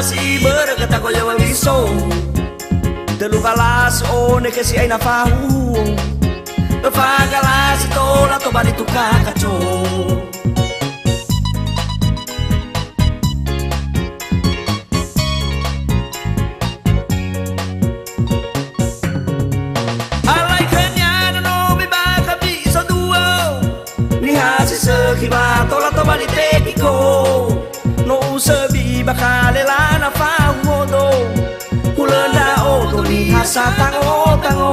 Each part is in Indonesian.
si berkata ko yaw biso telu kalas one ke si ay na fahu fagalas to la to bali tu kakacho alai kanya no bi ba ka biso duo ni hasi sekiba to la to bali tekiko no usabi bakalela na fawodo kulenda o to ni hasa tango tango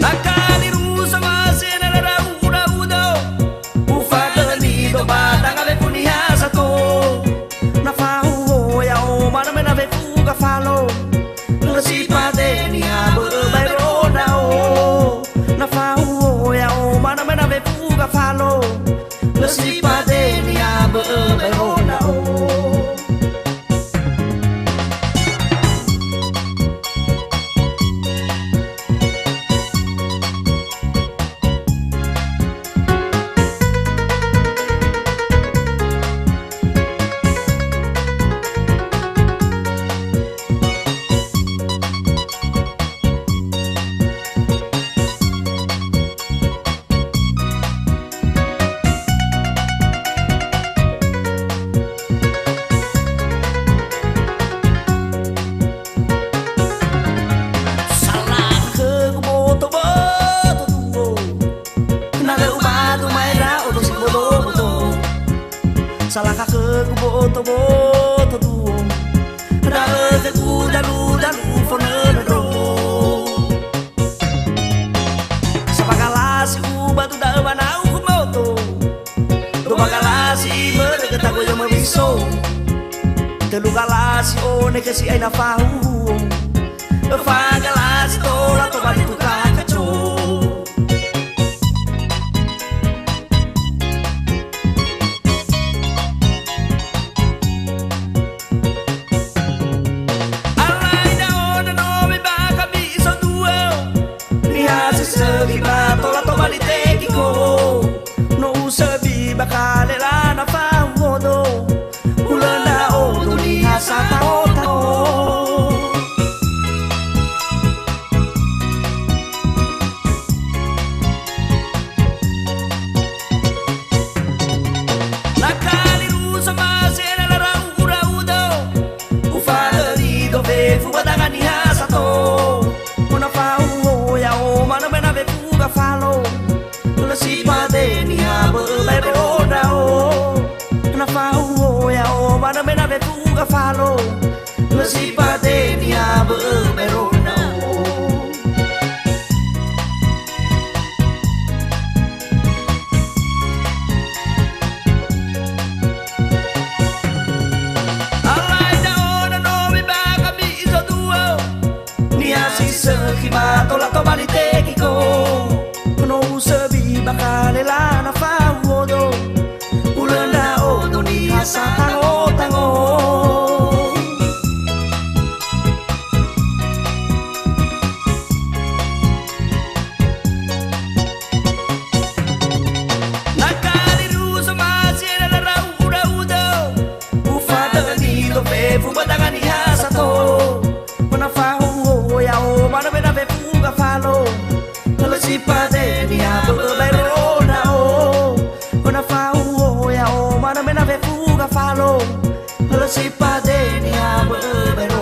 nakali rusa masena la uda udo ufada ni do bata ngale puni hasa to na fawo ya o mana mena ve fuga falo si padeni abo bairona o na fawo ya o mana mena ve fuga falo si padeni abo bairona o salah kakek boto boto duo rae ke ku dalu dalu fonero sabagalas ubatu da manau ku moto do bagalas berkata ko yo mabiso telu galas one ke si ay na fahu fagalas to la to bali tu kakacho tola to bali tekiko no usabi bakalela na fawodo ulanda o tuli hasa tao tao nakali rusa masena la raura udo ufada di do ve fubadanga ni hasa to una fawo ya o mana mena ve falo si padeni abo bairona o na fawo ya o mana mena ve fuga falo si padeni abo bairona o alai da ona no mi baga mi iso duo ni asi sekiba tola to bali tekiko no usabi bakalela na fawodo ulanda o do ni hasa tango tango nakali rusa masena la raura udo ufada ni do fe fubadanga ni hasa to na fawo ya o mana bena ve fuga falo si padeni abo bairona o una fawo ya o mana mena ve fuga falo si padeni abo bairona